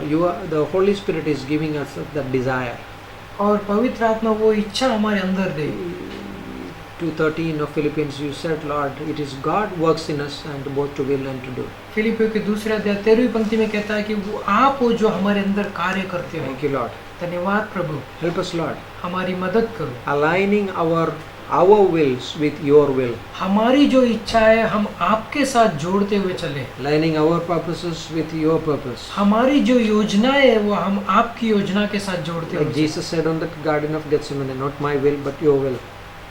The Holy Spirit is giving us that desire. और पवित्र आत्मा वो इच्छा हमारे अंदर दे। 2:13 of Philippians, you said, Lord, it is God works in us and both to will and to do. फिलिपियों के 2 अध्याय 13वीं पंक्ति में कहता है कि वो आप हो जो हमारे अंदर कार्य करते हो। Thank you, Lord. धन्यवाद प्रभु। Help us, Lord. हमारी मदद करो। Aligning our wills with your will. हमारी जो इच्छा है हम आपके साथ जोड़ते हुए चले। Aligning our purposes with your purpose. हमारी जो योजनाएं है वो हम आपकी योजना के साथ जोड़ते Like हुए। Jesus said on the Garden of Gethsemane, not my will but your will.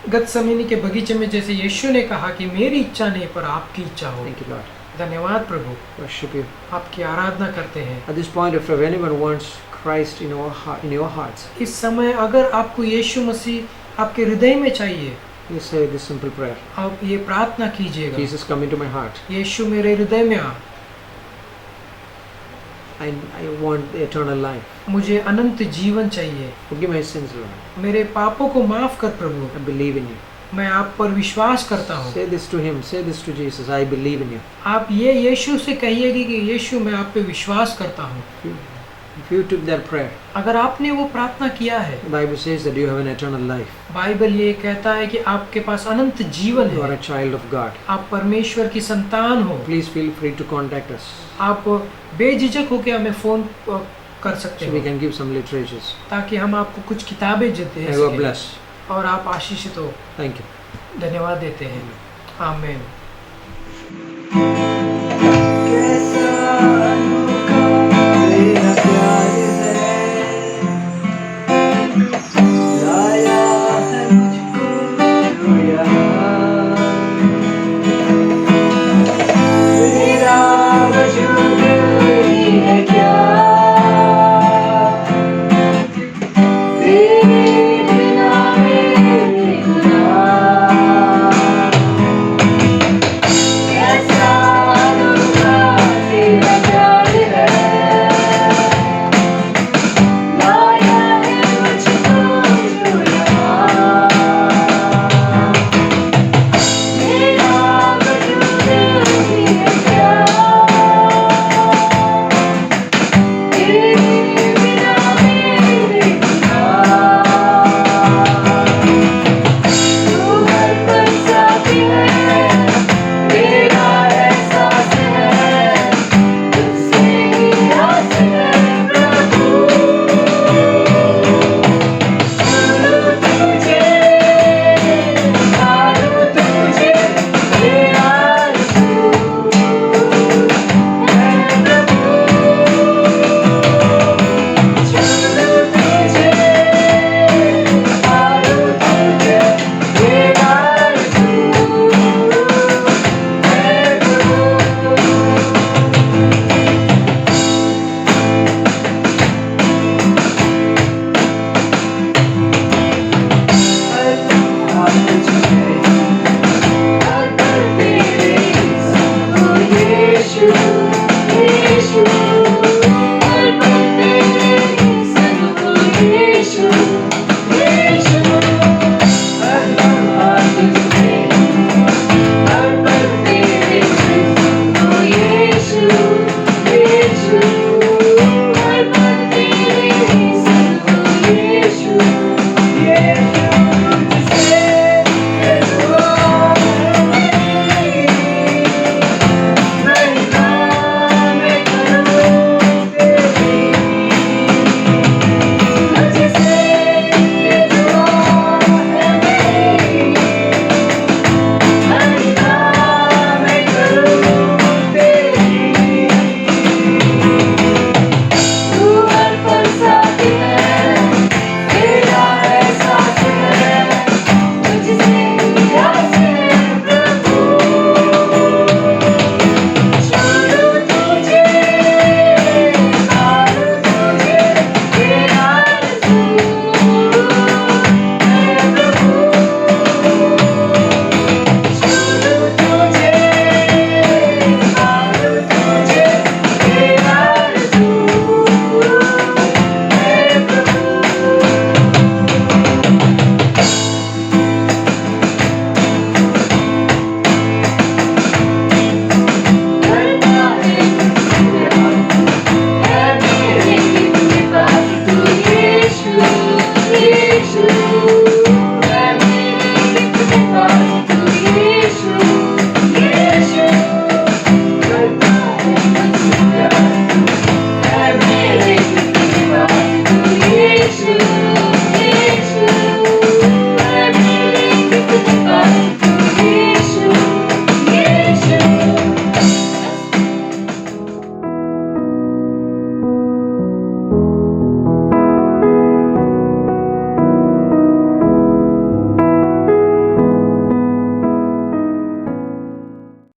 गतसमनी के बगीचे में जैसे यीशु ने कहा कि मेरी इच्छा नहीं पर आपकी इच्छा हो। Thank you, Lord. धन्यवाद प्रभु। Worship you. आपकी आराधना करते हैं। At this point, if anyone wants Christ in your hearts, इस समय अगर आपको यीशु मसीह आपके हृदय में चाहिए, please say this simple prayer. आप ये प्रार्थना कीजिएगा, Jesus, come into my heart. यीशु मेरे हृदय में आ। I want eternal life. मुझे अनंत जीवन चाहिए। Forgive my sins, Lord. मेरे पापों को माफ कर प्रभु। I believe in you. मैं आप पर विश्वास करता हूँ। Say this to him. Say this to Jesus. I believe in you. आप ये यीशु से कहिएगी कि यीशु मैं आप पे विश्वास करता हूँ। If you took that prayer, अगर आपने वो प्रार्थना किया है, the Bible says that you have an eternal life. Bible ये कहता है कि आपके पास अनंत जीवन You are है। a child of God. आप परमेश्वर की संतान हो। Please feel free to contact us आप बेझिझक होकर हमें फोन कर सकते so we हो can give some literatures. ताकि हम आपको कुछ किताबें दे May God सकें bless. और आप आशीषित हो। Thank you. धन्यवाद देते हैं। आमीन।